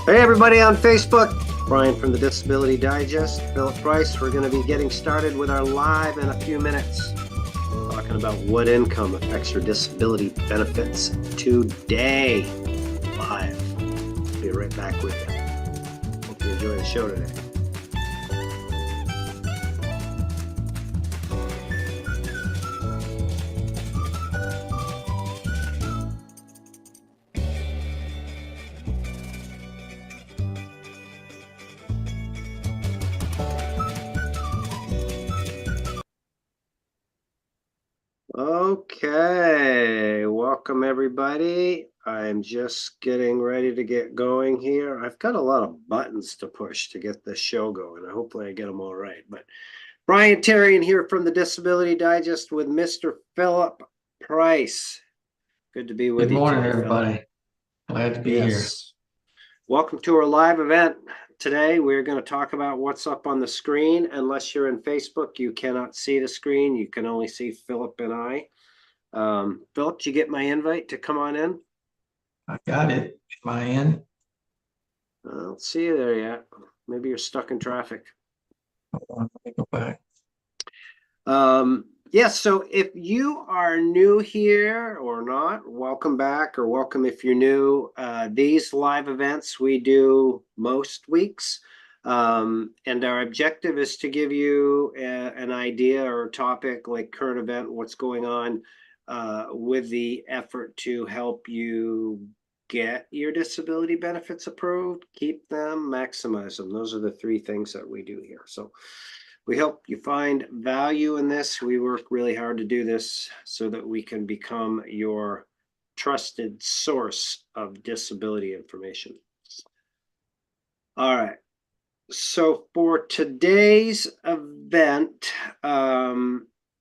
Hey everybody on Facebook, Brian from the Disability Digest, Philip Price. We're going to be getting started with our live in a few minutes, talking about what income affects your disability benefits today, live. Be right back with you. Hope you enjoy the show today. Okay, welcome everybody. I'm just getting ready to get going here. I've got a lot of buttons to push to get this show going. Hopefully I get them all right. But Brian Terrian here from the Disability Digest with Mr. Philip Price. Good to be with you. Good morning, today, everybody. Philip. Glad to be here. Welcome to our live event. Today, we're going to talk about what's up on the screen. Unless you're in Facebook, you cannot see the screen. You can only see Philip and I. Philip, did you get my invite to come on in? I got it. Am I in? I don't see you there yet. Maybe you're stuck in traffic. Hold on, let me go back. Yes, so if you are new here or not, welcome back, or welcome if you're new. These live events we do most weeks. And our objective is to give you an idea or a topic like current event, what's going on, with the effort to help you get your disability benefits approved, keep them, maximize them. Those are the three things that we do here. So we hope you find value in this. We work really hard to do this so that we can become your trusted source of disability information. All right. So for today's event,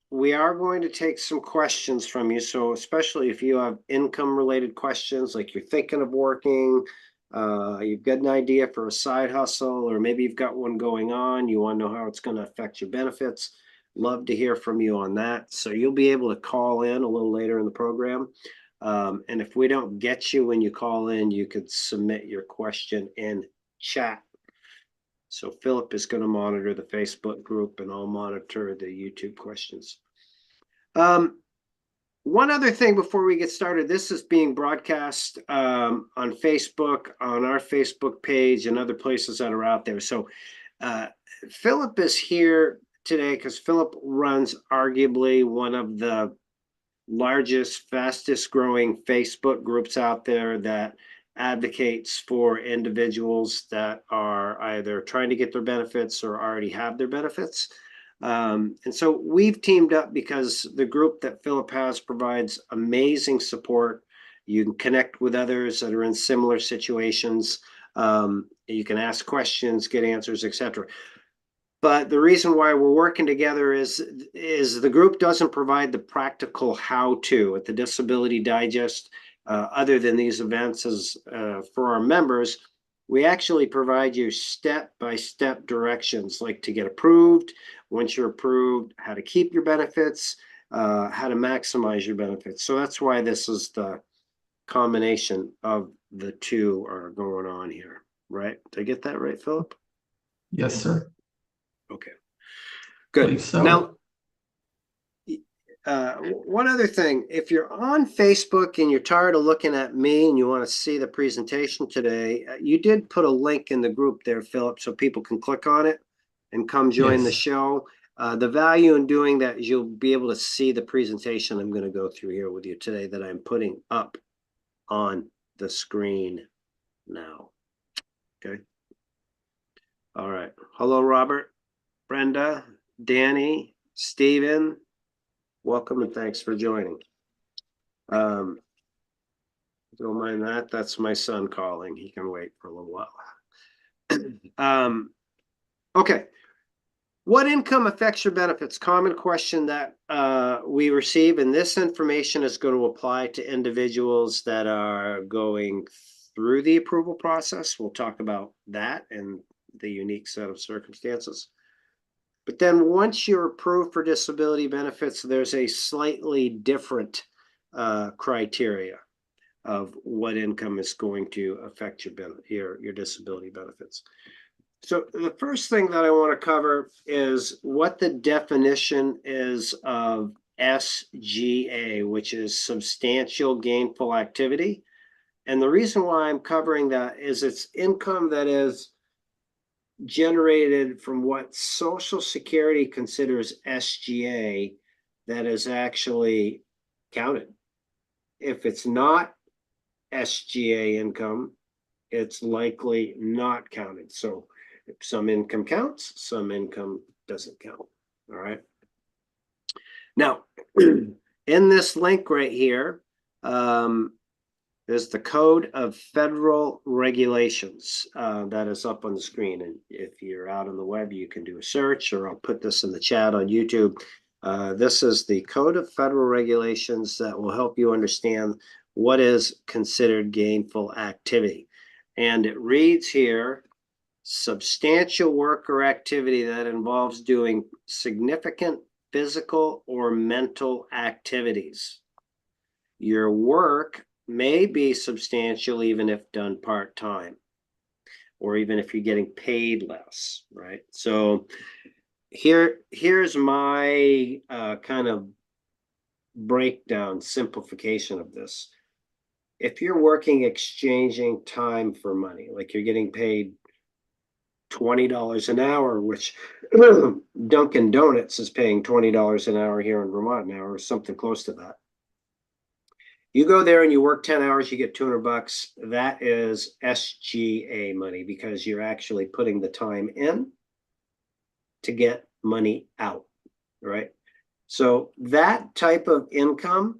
we are going to take some questions from you. So especially if you have income related questions, like you're thinking of working, you've got an idea for a side hustle, or maybe you've got one going on, you want to know how it's going to affect your benefits. Love to hear from you on that. So you'll be able to call in a little later in the program. And if we don't get you when you call in, you could submit your question in chat. So Philip is going to monitor the Facebook group and I'll monitor the YouTube questions. One other thing before we get started, this is being broadcast on Facebook, on our Facebook page and other places that are out there. So Philip is here today because Philip runs arguably one of the largest, fastest growing Facebook groups out there that advocates for individuals that are either trying to get their benefits or already have their benefits. And so we've teamed up because the group that Philip has provides amazing support. You can connect with others that are in similar situations. You can ask questions, get answers, etc. But the reason why we're working together is the group doesn't provide the practical how-to at the Disability Digest. Other than these events for our members, we actually provide you step-by-step directions, like to get approved, once you're approved, how to keep your benefits, how to maximize your benefits. So that's why this is the combination of the two are going on here, right? Did I get that right, Philip? Yes, sir. Okay, good. So. Now, one other thing, if you're on Facebook and you're tired of looking at me and you want to see the presentation today, you did put a link in the group there, Philip, so people can click on it and come join the show. The value in doing that is you'll be able to see the presentation I'm going to go through here with you today that I'm putting up on the screen now. Okay. All right. Hello, Robert, Brenda, Danny, Stephen. Welcome and thanks for joining. Don't mind that. That's my son calling. He can wait for a little while. Okay. What income affects your benefits? Common question that we receive, and this information is going to apply to individuals that are going through the approval process. We'll talk about that and the unique set of circumstances. But then once you're approved for disability benefits, there's a slightly different criteria. of what income is going to affect your disability benefits. So the first thing that I want to cover is what the definition is of SGA, which is substantial gainful activity. And the reason why I'm covering that is it's income that is generated from what Social Security considers SGA that is actually counted. If it's not SGA income, it's likely not counted. So some income counts, some income doesn't count. All right. Now, in this link right here, there's the Code of Federal Regulations that is up on the screen. And if you're out on the web, you can do a search, or I'll put this in the chat on YouTube. This is the Code of Federal Regulations that will help you understand what is considered gainful activity. And it reads here, substantial work or activity that involves doing significant physical or mental activities. Your work may be substantial even if done part-time, or even if you're getting paid less, right? So here's my kind of breakdown, simplification of this. If you're working exchanging time for money, like you're getting paid $20 an hour, which Dunkin' Donuts is paying $20 an hour here in Vermont now, or something close to that. You go there and you work 10 hours, you get $200. That is SGA money, because you're actually putting the time in to get money out, right? So that type of income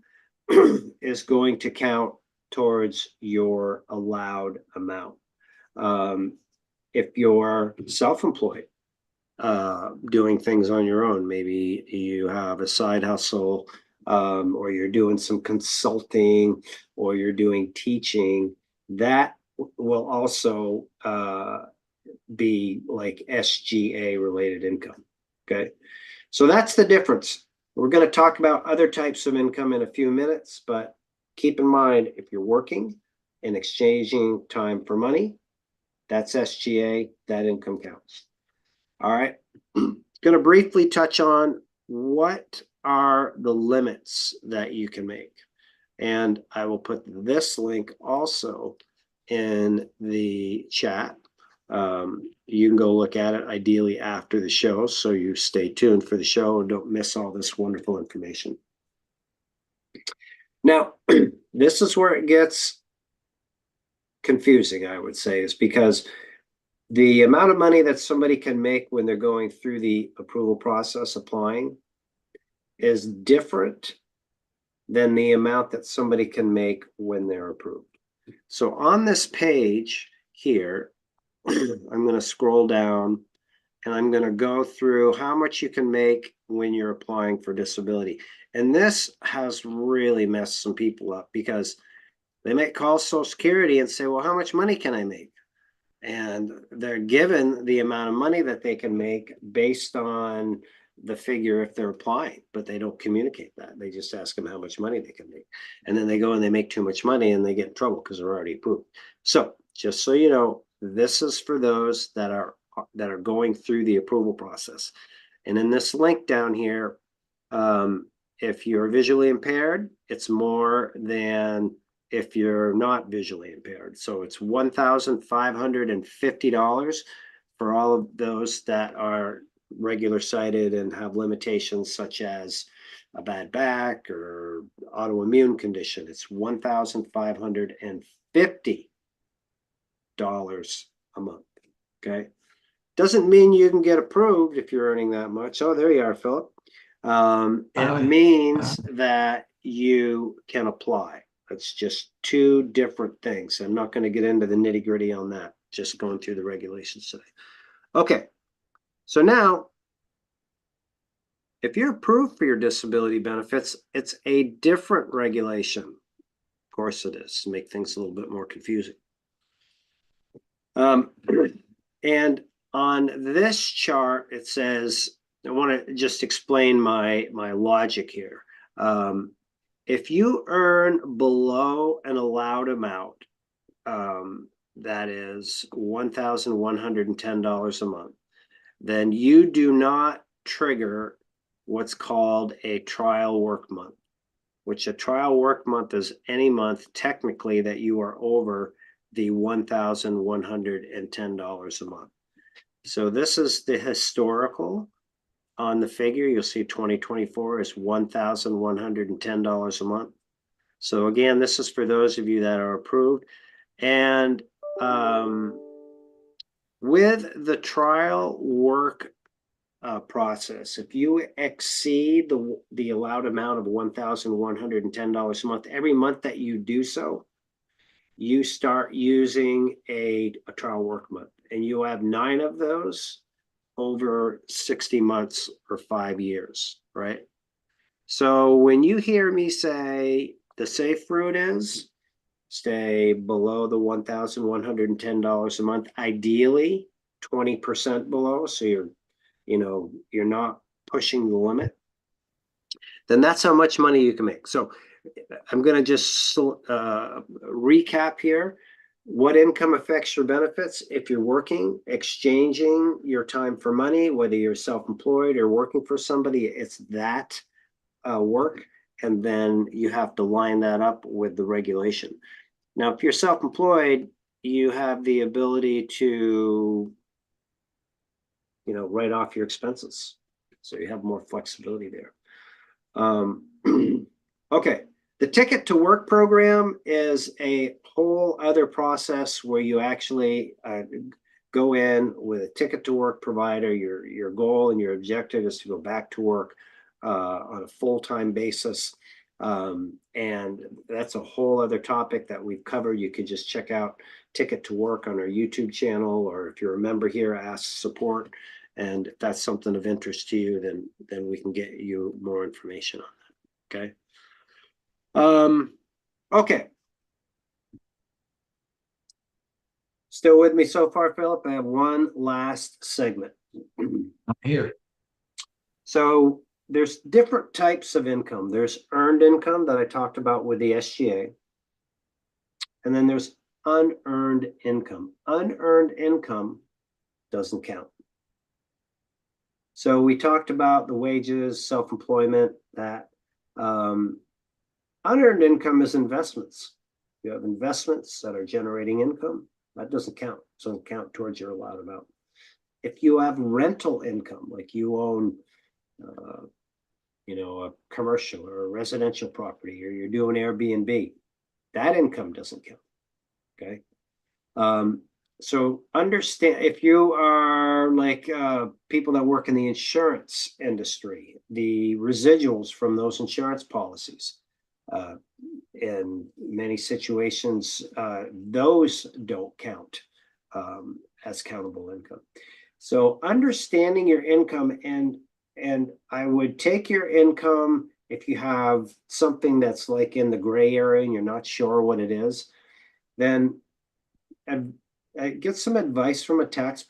is going to count towards your allowed amount. If you're self-employed, doing things on your own, maybe you have a side hustle, or you're doing some consulting, or you're doing teaching, that will also be like SGA related income. Okay, so that's the difference. We're going to talk about other types of income in a few minutes, but keep in mind, if you're working and exchanging time for money, that's SGA, that income counts. All right, going to briefly touch on what are the limits that you can make. And I will put this link also in the chat. You can go look at it ideally after the show, so you stay tuned for the show and don't miss all this wonderful information. Now, this is where it gets confusing, I would say, is because the amount of money that somebody can make when they're going through the approval process applying is different than the amount that somebody can make when they're approved. So on this page here, I'm going to scroll down and I'm going to go through how much you can make when you're applying for disability. And this has really messed some people up, because they might call Social Security and say, well, how much money can I make? And they're given the amount of money that they can make based on the figure if they're applying, but they don't communicate that. They just ask them how much money they can make. And then they go and they make too much money and they get in trouble because they're already approved. So just so you know, this is for those that are going through the approval process. And in this link down here, if you're visually impaired, it's more than if you're not visually impaired. So it's $1,550 for all of those that are regular sighted and have limitations such as a bad back or autoimmune condition. It's $1,550 a month. Okay. Doesn't mean you can get approved if you're earning that much. Oh, there you are, Philip. It means that you can apply. It's just two different things. I'm not going to get into the nitty-gritty on that, just going through the regulations today. Okay, so now, if you're approved for your disability benefits, it's a different regulation. Of course it is, to make things a little bit more confusing. And on this chart, it says, I want to just explain my logic here. if you earn below an allowed amount, that is $1,110 a month, then you do not trigger what's called a trial work month, which a trial work month is any month technically that you are over the $1,110 a month. So this is the historical on the figure. You'll see 2024 is $1,110 a month. So again, this is for those of you that are approved. And with the trial work process, if you exceed the allowed amount of $1,110 a month, every month that you do so, you start using a trial work month, and you have 9 of those over 60 months or 5 years, right? So when you hear me say the safe route is stay below the $1,110 a month, ideally 20% below, so you're not pushing the limit, then that's how much money you can make. So I'm going to just recap here. What income affects your benefits? If you're working, exchanging your time for money, whether you're self-employed or working for somebody, it's that work. And then you have to line that up with the regulation. Now, if you're self-employed, you have the ability to, write off your expenses. So you have more flexibility there. Okay. The Ticket to Work program is a whole other process where you actually go in with a ticket to work provider. Your goal and your objective is to go back to work on a full-time basis. And that's a whole other topic that we've covered. You can just check out Ticket to Work on our YouTube channel, or if you're a member here, ask support. And if that's something of interest to you, then we can get you more information on that. Okay. Okay. Still with me so far, Philip? I have one last segment. I'm here. So there's different types of income. There's earned income that I talked about with the SGA. And then there's unearned income. Unearned income doesn't count. So we talked about the wages, self-employment, that unearned income is investments. You have investments that are generating income. That doesn't count. It doesn't count towards your allowed amount. If you have rental income, like you own, a commercial or a residential property, or you're doing Airbnb, that income doesn't count. Okay. So understand, if you are like people that work in the insurance industry, the residuals from those insurance policies, in many situations, those don't count as countable income. So understanding your income, and I would take your income, if you have something that's like in the gray area and you're not sure what it is, then get some advice from a tax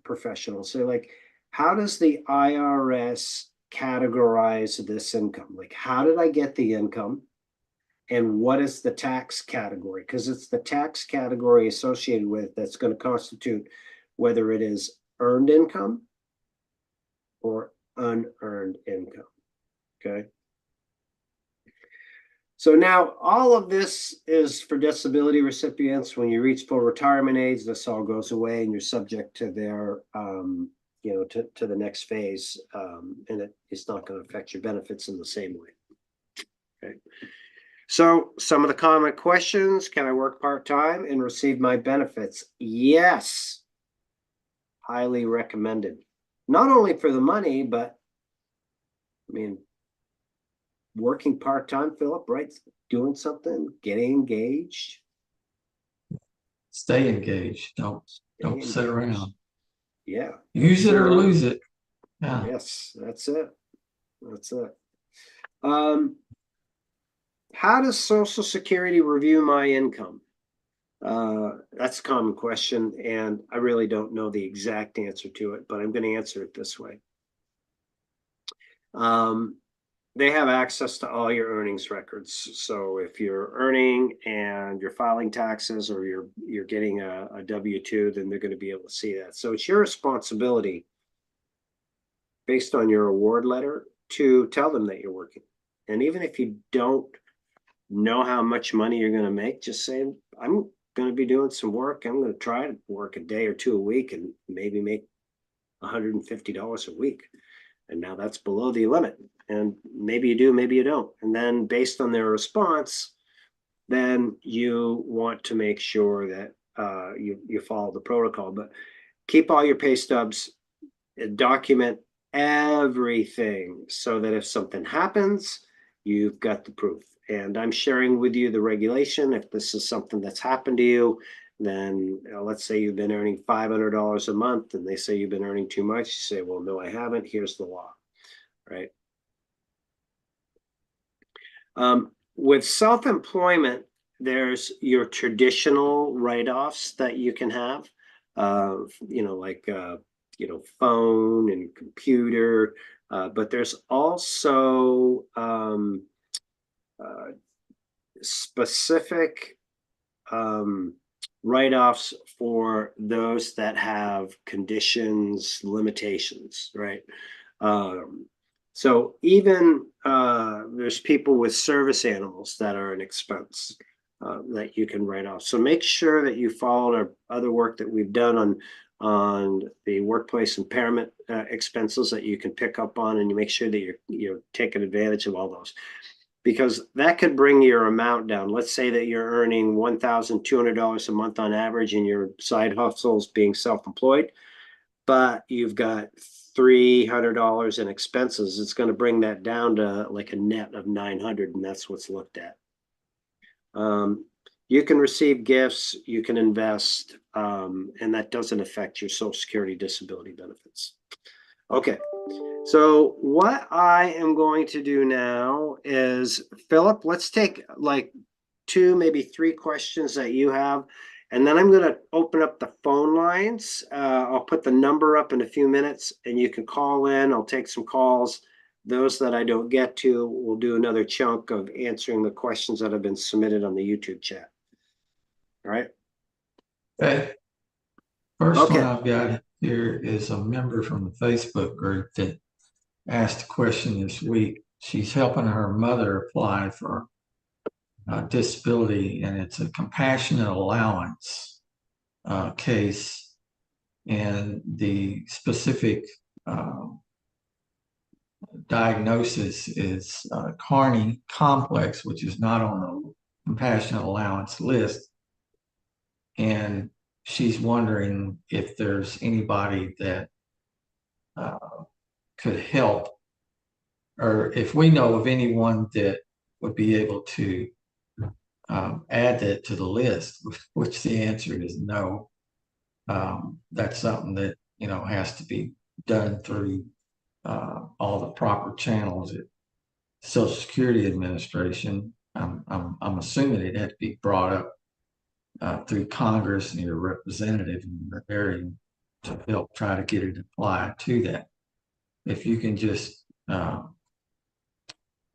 professional. Say, like, how does the IRS categorize this income? Like, how did I get the income? And what is the tax category? Because it's the tax category associated with that's going to constitute whether it is earned income or unearned income. Okay. So now all of this is for disability recipients. When you reach full retirement age, this all goes away and you're subject to their, to the next phase. And it's not going to affect your benefits in the same way. Okay. So some of the common questions: can I work part-time and receive my benefits? Yes. Highly recommended. Not only for the money, but working part-time, Philip, right? Doing something, getting engaged. Stay engaged. Don't sit around. Yeah. Use it or lose it. Yeah. Yes, that's it. That's it. How does Social Security review my income? That's a common question, and I really don't know the exact answer to it, but I'm going to answer it this way. They have access to all your earnings records. So if you're earning and you're filing taxes, or you're getting a W-2, then they're going to be able to see that. So it's your responsibility, based on your award letter, to tell them that you're working. And even if you don't know how much money you're going to make, just say, I'm going to be doing some work. I'm going to try to work a day or two a week and maybe make $150 a week. And now that's below the limit. And maybe you do, maybe you don't. And then based on their response, then you want to make sure that you follow the protocol. But keep all your pay stubs, document everything, so that if something happens, you've got the proof. And I'm sharing with you the regulation. If this is something that's happened to you, then let's say you've been earning $500 a month and they say you've been earning too much. You say, well, no, I haven't. Here's the law, right? With self-employment, there's your traditional write-offs that you can have, like phone and computer, but there's also specific write-offs for those that have conditions, limitations, right? So even there's people with service animals that are an expense that you can write off. So make sure that you follow our other work that we've done on the workplace impairment expenses that you can pick up on, and you make sure that you're taking advantage of all those, because that could bring your amount down. Let's say that you're earning $1,200 a month on average, and your side hustles being self-employed, but you've got $300 in expenses. It's going to bring that down to like a net of 900, and that's what's looked at. You can receive gifts, you can invest, and that doesn't affect your Social Security disability benefits. Okay, so what I am going to do now is, Philip, let's take like 2, maybe 3 questions that you have, and then I'm going to open up the phone lines. I'll put the number up in a few minutes, and you can call in. I'll take some calls. Those that I don't get to, we'll do another chunk of answering the questions that have been submitted on the YouTube chat. All right. Okay. First one Okay. I've got here is a member from the Facebook group that asked a question this week. She's helping her mother apply for disability, and it's a compassionate allowance case. And the specific diagnosis is Carney complex, which is not on the compassionate allowance list. And she's wondering if there's anybody that could help, or if we know of anyone that would be able to add that to the list, which the answer is no. That's something that has to be done through all the proper channels at Social Security Administration. I'm assuming it had to be brought up through Congress and your representative in your area to help try to get it applied to that. If you can just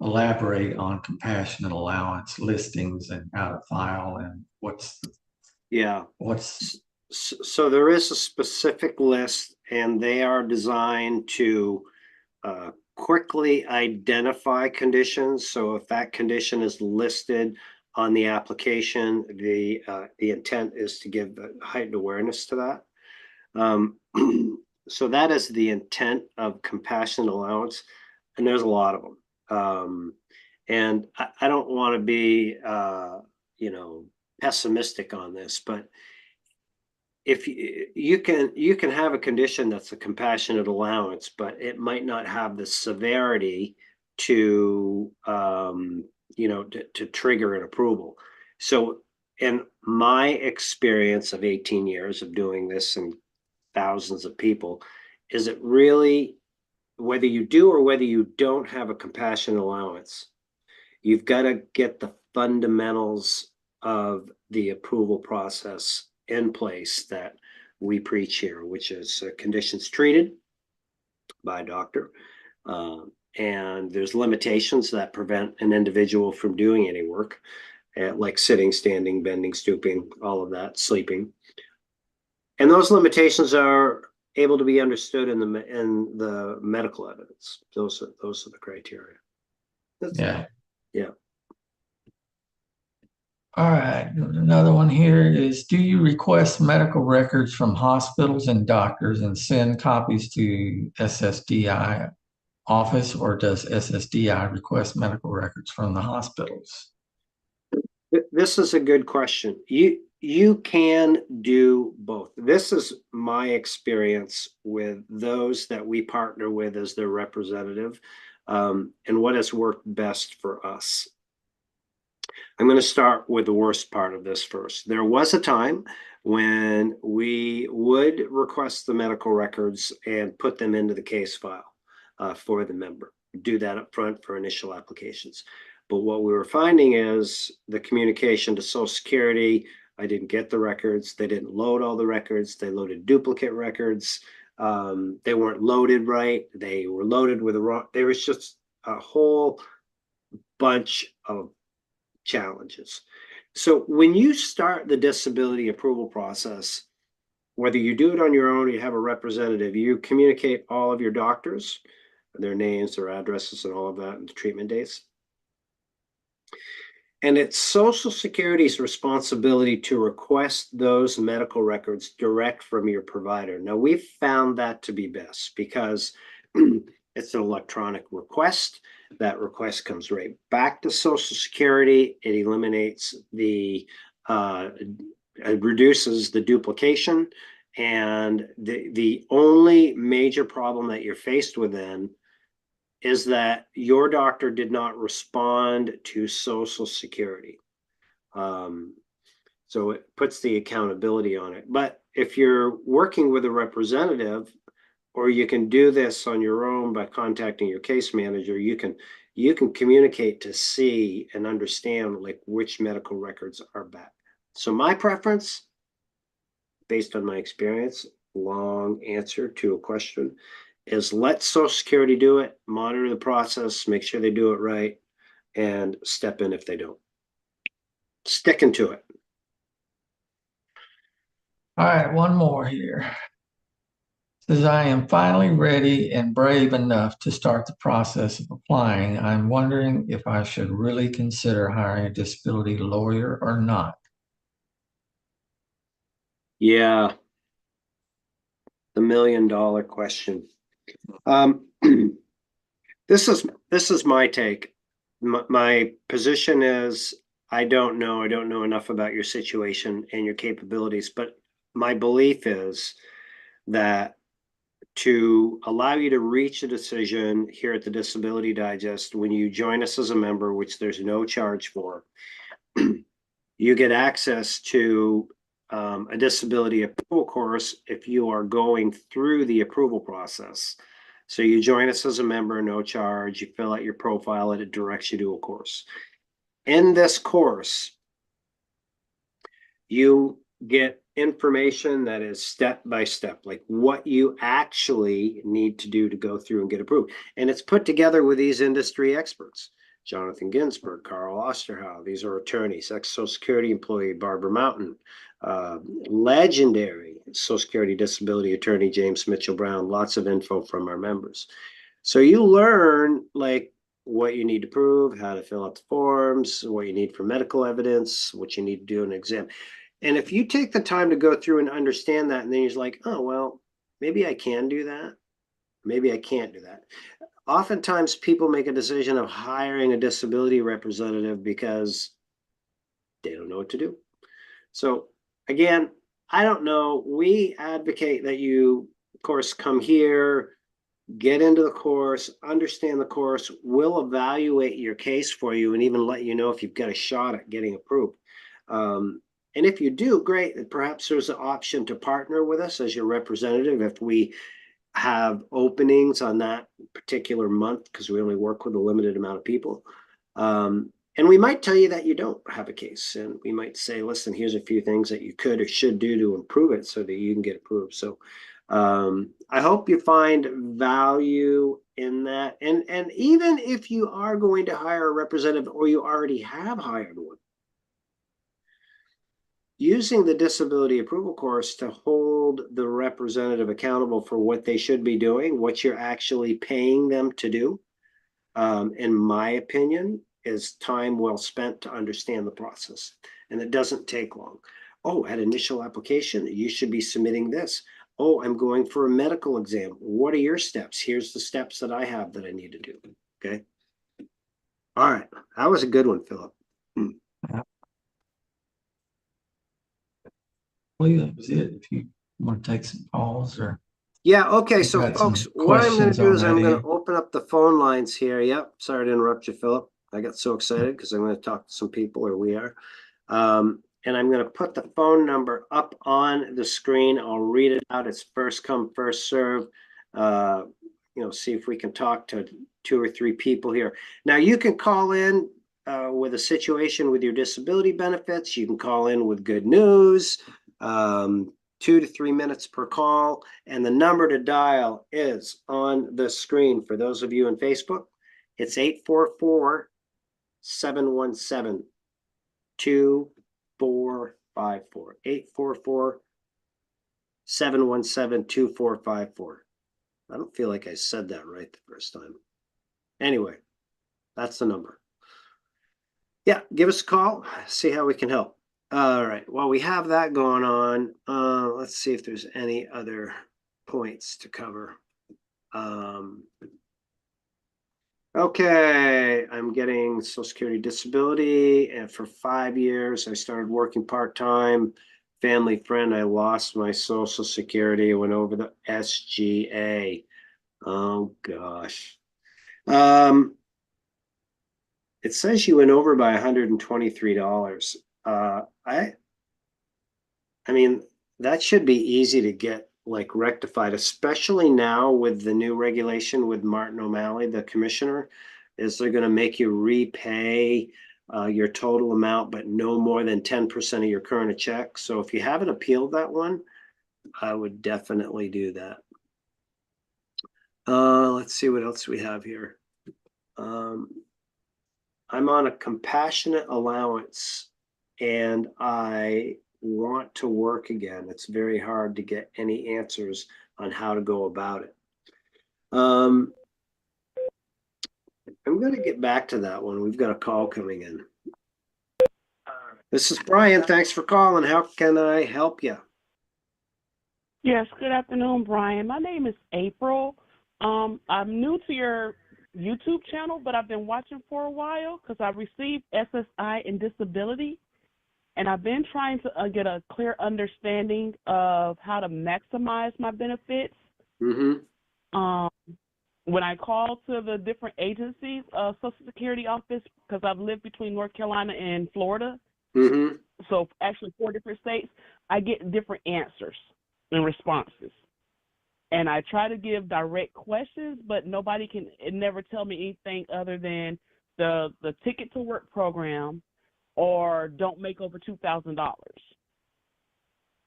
elaborate on compassionate allowance listings and how to file and what's. So there is a specific list, and they are designed to quickly identify conditions. So if that condition is listed on the application, the intent is to give heightened awareness to that. So that is the intent of compassionate allowance, and there's a lot of them. And I don't want to be pessimistic on this, but if you can have a condition that's a compassionate allowance, but it might not have the severity to to trigger an approval. So in my experience of 18 years of doing this and thousands of people, is it really, whether you do or whether you don't have a compassionate allowance, you've got to get the fundamentals of the approval process in place that we preach here, which is conditions treated by a doctor, and there's limitations that prevent an individual from doing any work, like sitting, standing, bending, stooping, all of that, sleeping. And those limitations are able to be understood in the medical evidence. Those are the criteria. Yeah. Yeah. All right. Another one here is, do you request medical records from hospitals and doctors and send copies to SSDI office, or does SSDI request medical records from the hospitals? This is a good question. You can do both. This is my experience with those that we partner with as their representative, and what has worked best for us. I'm going to start with the worst part of this first. There was a time when we would request the medical records and put them into the case file for the member. Do that up front for initial applications. But what we were finding is the communication to Social Security, I didn't get the records. They didn't load all the records. They loaded duplicate records. They weren't loaded right. They were loaded with the wrong. There was just a whole bunch of challenges. So when you start the disability approval process, whether you do it on your own or you have a representative, you communicate all of your doctors, their names, their addresses, and all of that, and the treatment dates. And it's Social Security's responsibility to request those medical records direct from your provider. Now, we've found that to be best because it's an electronic request. That request comes right back to Social Security. It eliminates it reduces the duplication. And the only major problem that you're faced with then is that your doctor did not respond to Social Security. So it puts the accountability on it. But if you're working with a representative, or you can do this on your own by contacting your case manager, you can communicate to see and understand like which medical records are back. So my preference, based on my experience, long answer to a question, is let Social Security do it, monitor the process, make sure they do it right, and step in if they don't. Sticking to it. All right, one more here. Says, I am finally ready and brave enough to start the process of applying. I'm wondering if I should really consider hiring a disability lawyer or not. Yeah, the $1,000,000 question. This is my take. My position is I don't know enough about your situation and your capabilities, but my belief is that to allow you to reach a decision here at the Disability Digest, when you join us as a member, which there's no charge for, you get access to a disability approval course if you are going through the approval process. So you join us as a member, no charge, you fill out your profile, and it directs you to a course. In this course, you get information that is step by step, like what you actually need to do to go through and get approved. And it's put together with these industry experts. Jonathan Ginsburg, Carl Osterhow, these are attorneys, ex-Social Security employee Barbara Mountain, legendary Social Security disability attorney James Mitchell Brown, lots of info from our members. So you learn like what you need to prove, how to fill out the forms, what you need for medical evidence, what you need to do in an exam. And if you take the time to go through and understand that, and then you're like, oh, well, maybe I can do that. Maybe I can't do that. Oftentimes people make a decision of hiring a disability representative because they don't know what to do. So again, I don't know. We advocate that you, of course, come here, get into the course, understand the course. We'll evaluate your case for you and even let you know if you've got a shot at getting approved. And if you do, great. Perhaps there's an option to partner with us as your representative if we have openings on that particular month, because we only work with a limited amount of people. And we might tell you that you don't have a case, and we might say, listen, here's a few things that you could or should do to improve it so that you can get approved. So I hope you find value in that. And even if you are going to hire a representative or you already have hired one, using the disability approval course to hold the representative accountable for what they should be doing, what you're actually paying them to do, in my opinion, is time well spent to understand the process. And it doesn't take long. Oh, at initial application, you should be submitting this. Oh, I'm going for a medical exam. What are your steps? Here's the steps that I have that I need to do. Okay. All right. That was a good one, Philip. Well, that was it. If you want to take some pause or Yeah, okay. you've So got folks, some what I'm going to questions do on is that I'm going end. to open up the phone lines here. Yep. Sorry to interrupt you, Philip. I got so excited because I'm going to talk to some people, or we are. And I'm going to put the phone number up on the screen. I'll read it out. It's first come, first serve. See if we can talk to 2 or 3 people here. Now you can call in with a situation with your disability benefits. You can call in with good news. 2 to 3 minutes per call. And the number to dial is on the screen for those of you in Facebook. It's 844-717-2454. 844-717-2454. I don't feel like I said that right the first time. Anyway, that's the number. Yeah, give us a call, see how we can help. All right, well, we have that going on. Let's see if there's any other points to cover. Okay, I'm getting Social Security disability, and for 5 years, I started working part-time. Family friend, I lost my Social Security, went over the SGA. Oh gosh. It says you went over by $123. I mean, that should be easy to get like rectified, especially now with the new regulation with Martin O'Malley, the commissioner, is they're going to make you repay your total amount, but no more than 10% of your current check. So if you haven't appealed that one, I would definitely do that. Let's see what else we have here. I'm on a compassionate allowance and I want to work again. It's very hard to get any answers on how to go about it. I'm going to get back to that one. We've got a call coming in. This is Brian. Thanks for calling. How can I help you? Yes, good afternoon, Brian. My name is April. I'm new to your YouTube channel, but I've been watching for a while because I received SSI and disability, and I've been trying to get a clear understanding of how to maximize my benefits. Mm-hmm. When I call to the different agencies, Social Security office, because I've lived between North Carolina and Florida, Mm-hmm. so actually 4 different states, I get different answers and responses. And I try to give direct questions, but nobody can never tell me anything other than the Ticket to Work program or don't make over $2,000.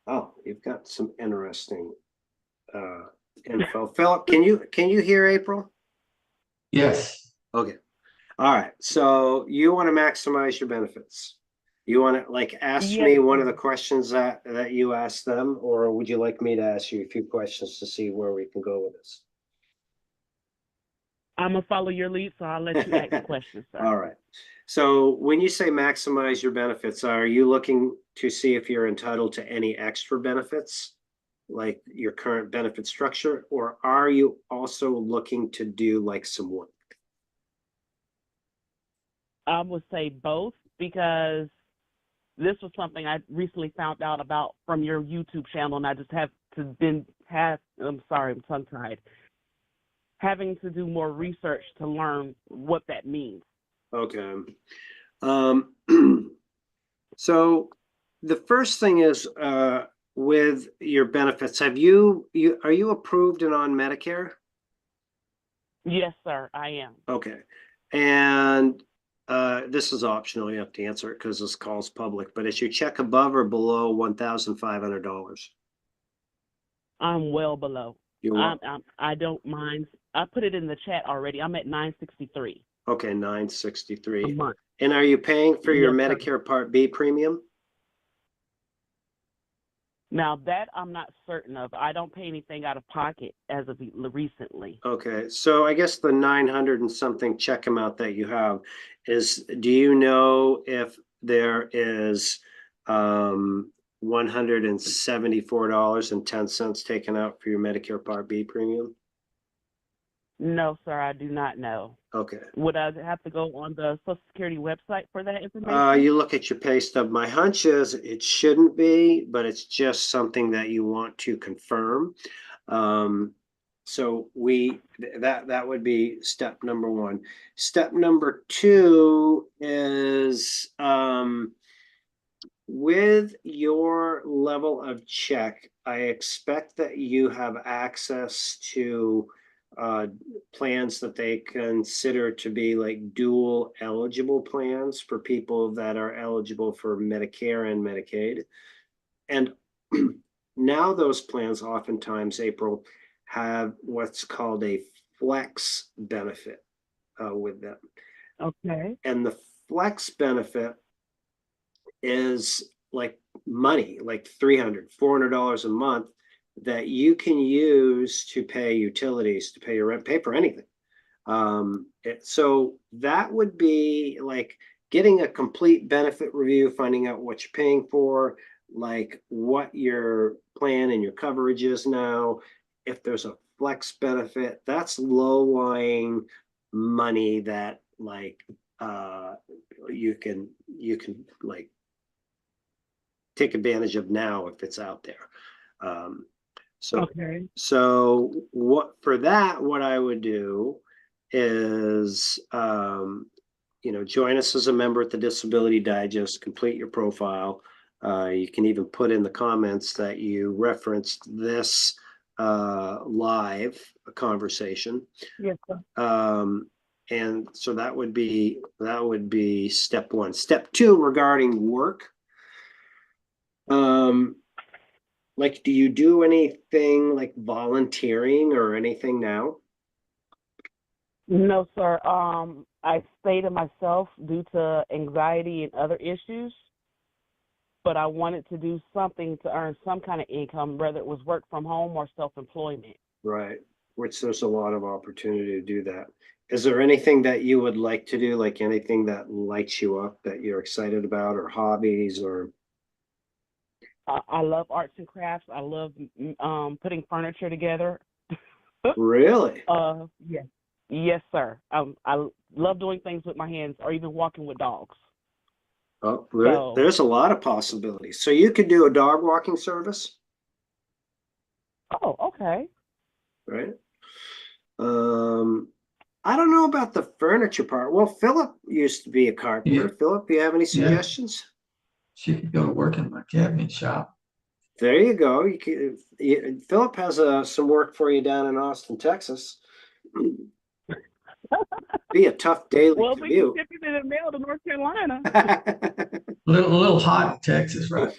Oh, you've got some interesting info. Philip, can you hear April? Yes. Okay. All right. So you want to maximize your benefits. You want to like ask Yes, me one of the questions that you asked them, or would you like me to ask you a few questions to see where we can go with this? I'm going to follow your lead, so I'll let you ask the questions, sir. All right. So when you say maximize your benefits, are you looking to see if you're entitled to any extra benefits, like your current benefit structure, or are you also looking to do like some work? I would say both because this was something I recently found out about from your YouTube channel, and I just I'm sorry, I'm tongue-tied, having to do more research to learn what that means. Okay. Um, so the first thing is with your benefits, are you approved and on Medicare? Yes, sir, I am. Okay. And this is optional. You have to answer it because this call's public. But is your check above or below $1,500? I'm well below. You want, I don't mind. I put it in the chat already. I'm at 963 okay, a 963. month. And are you paying for your Yes, sir. Medicare Part B premium? Now that I'm not certain of. I don't pay anything out of pocket as of recently. Okay, so I guess the 900 and something check amount that you have is, do you know if there is $174.10 taken out for your Medicare Part B premium? No, sir, I do not know. Okay. Would I have to go on the Social Security website for that information? You look at your pay stub. My hunch is it shouldn't be, but it's just something that you want to confirm. So that would be step number one. Step number two is with your level of check, I expect that you have access to plans that they consider to be like dual eligible plans for people that are eligible for Medicare and Medicaid. And now those plans oftentimes, April, have what's called a flex benefit with them. Okay. And the flex benefit is like money, like $300, $400 a month that you can use to pay utilities, to pay your rent, pay for anything. So that would be like getting a complete benefit review, finding out what you're paying for, like what your plan and your coverage is now. If there's a flex benefit, that's low-lying money that like you can like take advantage of now if it's out there. Um, so Okay. so what for that, what I would do is join us as a member at the Disability Digest, complete your profile. You can even put in the comments that you referenced this live conversation. Yes, sir. And so that would be step one. Step two regarding work. Like, do you do anything like volunteering or anything now? No, sir. I stay to myself due to anxiety and other issues, but I wanted to do something to earn some kind of income, whether it was work from home or self-employment. Right, which there's a lot of opportunity to do that. Is there anything that you would like to do, like anything that lights you up that you're excited about, or hobbies, or I love arts and crafts. I love putting furniture together. really? Yes. Yes, sir. I love doing things with my hands or even walking with dogs. Oh, So, there's a lot of possibilities. So you could do a dog walking service, oh, okay. right? Um, I don't know about the furniture part. Well, Philip used to be a carpenter. Yeah, Philip, do you have any yeah. suggestions? She could go to work in my cabinet shop. There you go. Philip has some work for you down in Austin, Texas. Be a tough daily Well, we can commute. ship it in the mail to North Carolina. A little hot in Texas right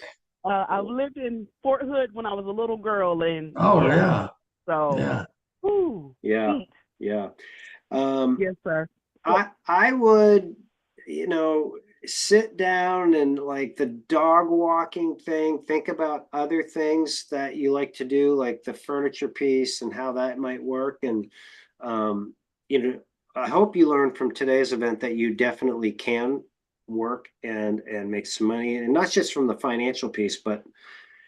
I've lived in Fort Hood when I was a little girl, and now. Oh yeah, yeah, so, yeah. whew, Yeah, heat. yeah. Um, Yes, sir. So, I would, sit down and like the dog walking thing, think about other things that you like to do, like the furniture piece and how that might work. And um, you know, I hope you learned from today's event that you definitely can work and make some money, and not just from the financial piece, but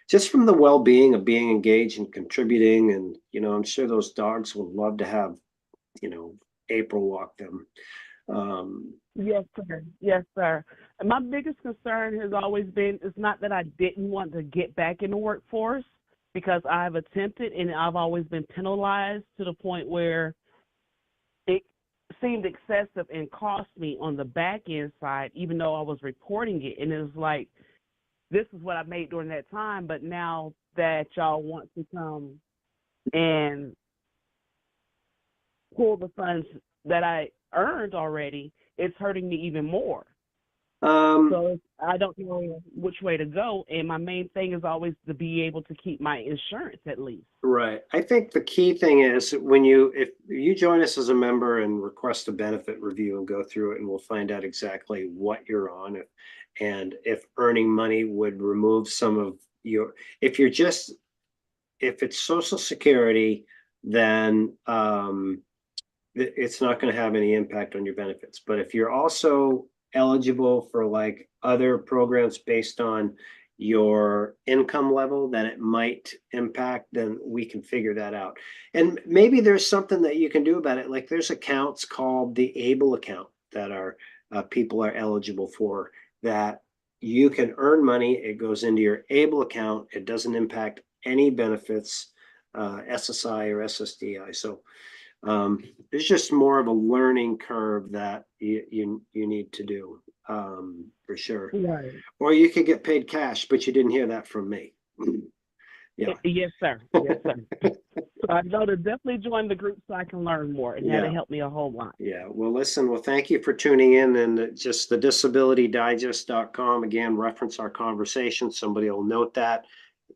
just from the well-being of being engaged and contributing. And I'm sure those dogs would love to have April walk them. yes, sir. Yes, sir. And my biggest concern has always been it's not that I didn't want to get back in the workforce because I've attempted and I've always been penalized to the point where it seemed excessive and cost me on the back end side, even though I was reporting it. And it was like, this is what I made during that time, but now that y'all want to come and pull the funds that I earned already, it's hurting me even more. So I don't know which way to go. And my main thing is always to be able to keep my insurance at least. Right. I think the key thing is if you join us as a member and request a benefit review and go through it, and we'll find out exactly what you're on, and if earning money would remove some of your, if you're just, if it's Social Security, then it's not going to have any impact on your benefits. But if you're also eligible for like other programs based on your income level, then it might impact, then we can figure that out. And maybe there's something that you can do about it. Like there's accounts called the ABLE account that are people are eligible for, that you can earn money. It goes into your ABLE account. It doesn't impact any benefits, SSI or SSDI. So it's just more of a learning curve that you need to do, for sure. Right. Or you could get paid cash, but you didn't hear that from me. Yeah. Yes, sir. Yes, sir. So I know to definitely join the group so I can learn more, and that'll help me a whole lot. Yeah. Well, listen, well, thank you for tuning in, and just the disabilitydigest.com. Again, reference our conversation. Somebody will note that.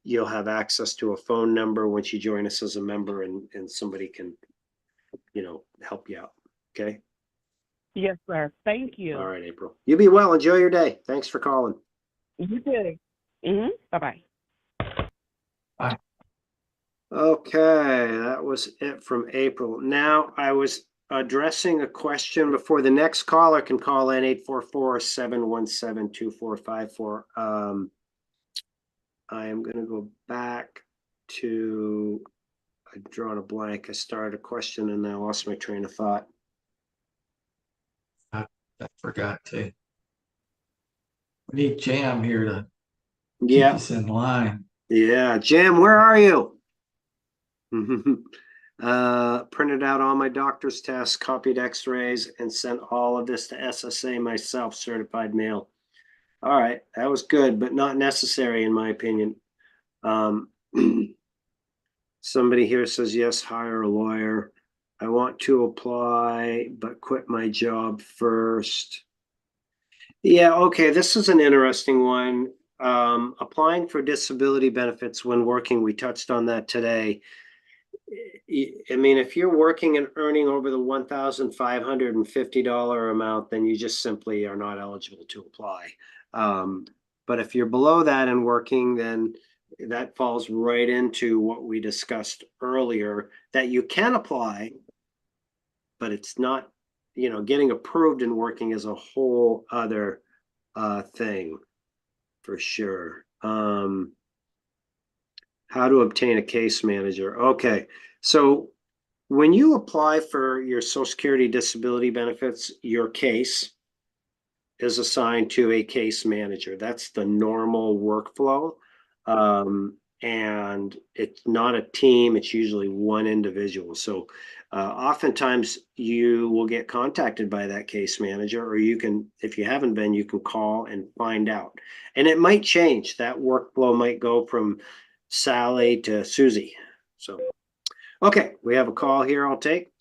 You'll have access to a phone number once you join us as a member, and somebody can, help you out. Okay. Yes, sir. Thank you. All right, April. You be well. Enjoy your day. Thanks for calling. You too. Bye-bye. Bye. Okay, that was it from April. Now I was addressing a question before the next caller can call in 844-717-2454. I am going to go back to, I've drawn a blank. I started a question and I lost my train of thought. I forgot to. We need Jam here to keep us in line. Yeah. Jim, where are you? Printed out all my doctor's tests, copied x-rays, and sent all of this to SSA myself, certified mail. All right, that was good, but not necessary in my opinion. Somebody here says, yes, hire a lawyer. I want to apply, but quit my job first. Yeah, okay, this is an interesting one. Applying for disability benefits when working, we touched on that today. I mean, if you're working and earning over the $1,550 amount, then you just simply are not eligible to apply. But if you're below that and working, then that falls right into what we discussed earlier, that you can apply, but it's not, getting approved and working is a whole other thing for sure. How to obtain a case manager. Okay, so when you apply for your Social Security disability benefits, your case is assigned to a case manager. That's the normal workflow. And it's not a team, it's usually one individual. So oftentimes you will get contacted by that case manager, or you can, if you haven't been, you can call and find out. And it might change. That workflow might go from Sally to Susie. So, okay, we have a call here I'll take.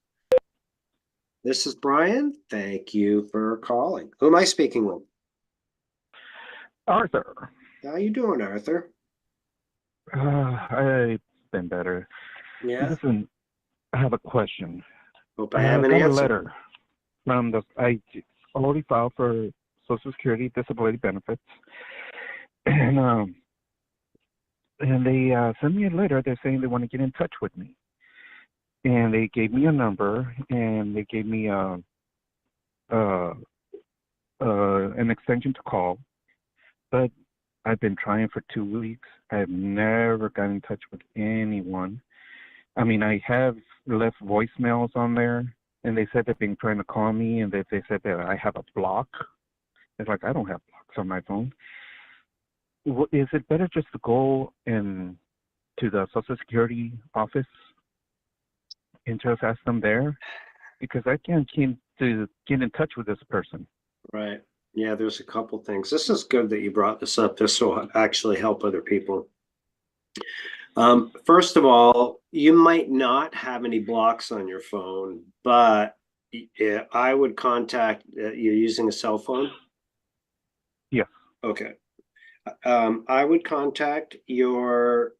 This is Brian. Thank you for calling. Who am I speaking with? Arthur. How you doing, Arthur? I've been better. Yeah. Listen, I have a question. Hope I have an got answer. a letter from I already filed for Social Security disability benefits, and they sent me a letter. They're saying they want to get in touch with me, and they gave me a number, and they gave me an extension to call, but I've been trying for 2 weeks. I've never got in touch with anyone. I mean, I have left voicemails on there, and they said they've been trying to call me, and they said that I have a block. It's like, I don't have blocks on my phone. Is it better just to go to the Social Security office and just ask them there? Because I can't seem to get in touch with this person. Right. Yeah, there's a couple things. This is good that you brought this up. This will actually help other people. First of all, you might not have any blocks on your phone, but I would contact, you're using a cell phone? Okay. I would contact your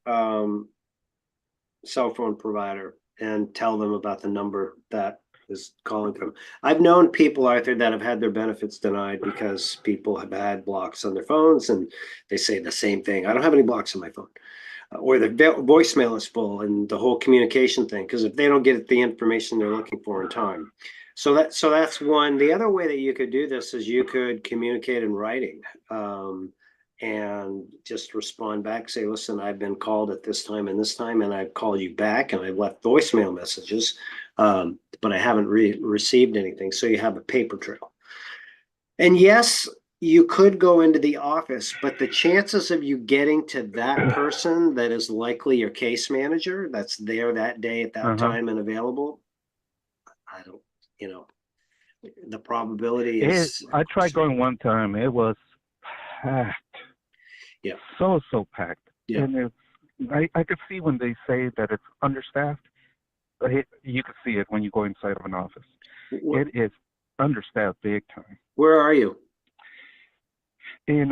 cell phone provider and tell them about the number that is calling them. I've known people out there that have had their benefits denied because people have had blocks on their phones and they say the same thing. I don't have any blocks on my phone. Or the voicemail is full and the whole communication thing, because if they don't get the information they're looking for in time. So that's one. The other way that you could do this is you could communicate in writing. And just respond back, say, listen, I've been called at this time and this time, and I've called you back and I've left voicemail messages, but I haven't received anything. So you have a paper trail. And yes, you could go into the office, but the chances of you getting to that person that is likely your case manager that's there that day at that time and available, I don't, the probability is. I tried going one time. It was packed. Yeah. So packed. Yeah. And I could see when they say that it's understaffed, but you could see it when you go inside of an office. It is understaffed big time. Where are you? In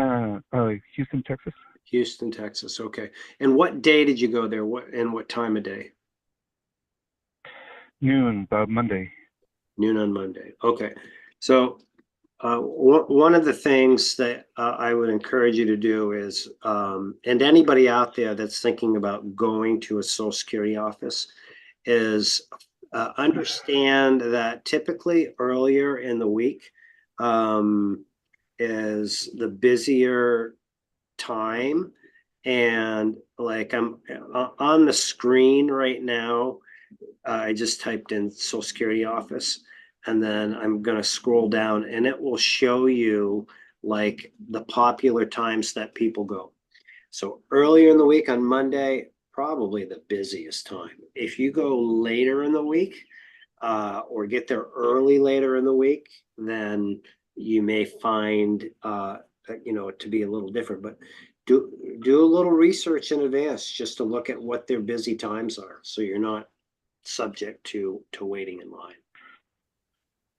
Houston, Texas. Houston, Texas. Okay. And what day did you go there? What time of day? Noon, Monday. Noon on Monday. Okay. So one of the things that I would encourage you to do is, and anybody out there that's thinking about going to a Social Security office, is understand that typically earlier in the week is the busier time. And like I'm on the screen right now, I just typed in Social Security office, and then I'm going to scroll down and it will show you like the popular times that people go. So earlier in the week on Monday, probably the busiest time. If you go later in the week or get there early later in the week, then you may find to be a little different. But do a little research in advance just to look at what their busy times are, so you're not subject to waiting in line.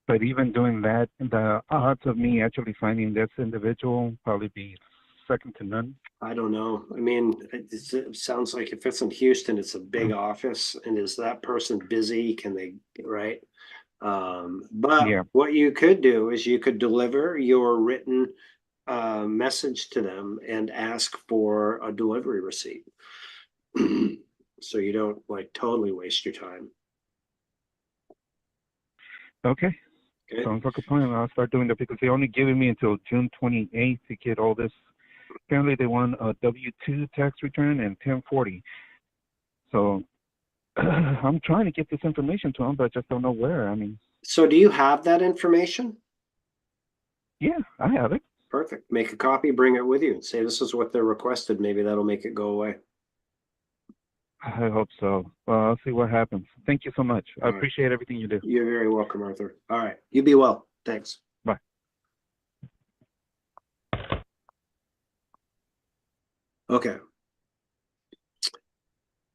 But even doing that, the odds of me actually finding this individual probably be second to none. I don't know. I mean, it sounds like if it's in Houston, it's a big office, and is that person busy? Can they, right? But Yeah. what you could do is you could deliver your written message to them and ask for a delivery receipt. So you don't like totally waste your time. Okay. Okay. Sounds like a plan. I'll start doing that because they only giving me until June 28th to get all this. Apparently they want a W-2 tax return and 1040. So I'm trying to get this information to them, but I just don't know where. I mean. So do you have that information? Yeah, I have it. Perfect. Make a copy, bring it with you, and say this is what they're requested. Maybe that'll make it go away. I hope so. Well, I'll see what happens. Thank you so much. I appreciate everything you do. You're very welcome, Arthur. All right. You be well. Thanks. Bye. Okay.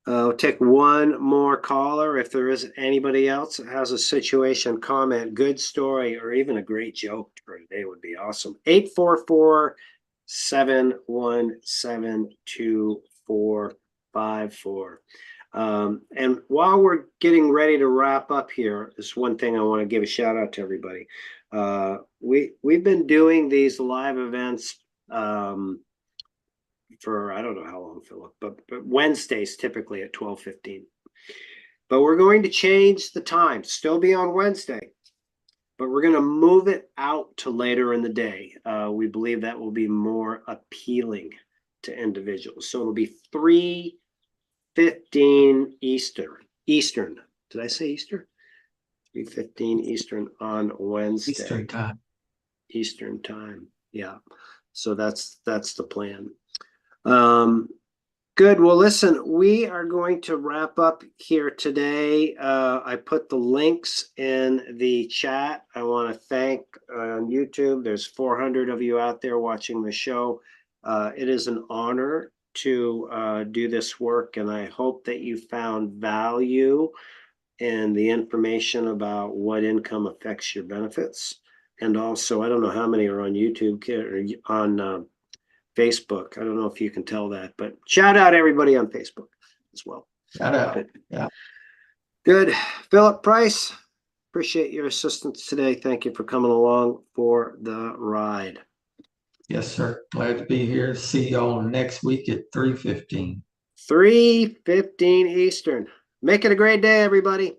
I'll take one more caller. If there is anybody else that has a situation, comment, good story, or even a great joke for today would be awesome. 844-717-2454. And while we're getting ready to wrap up here, there's one thing I want to give a shout out to everybody. We've been doing these live events for I don't know how long, Philip, but Wednesdays typically at 12:15. But we're going to change the time, still be on Wednesday, but we're going to move it out to later in the day. We believe that will be more appealing to individuals. So it'll be 3:15 Eastern. Did I say Eastern? 3:15 Eastern on Wednesday. Eastern time. Yeah. So that's the plan. Good. Well, listen, we are going to wrap up here today. I put the links in the chat. I want to thank on YouTube. There's 400 of you out there watching the show. It is an honor to do this work, and I hope that you found value in the information about what income affects your benefits. And also, I don't know how many are on YouTube or on Facebook. I don't know if you can tell that, but shout out everybody on Facebook as well. Shout out. Good. Yeah. Good. Philip Price, appreciate your assistance today. Thank you for coming along for the ride. Yes, sir. Glad to be here. See y'all next week at 3:15. 3:15 Eastern. Make it a great day, everybody.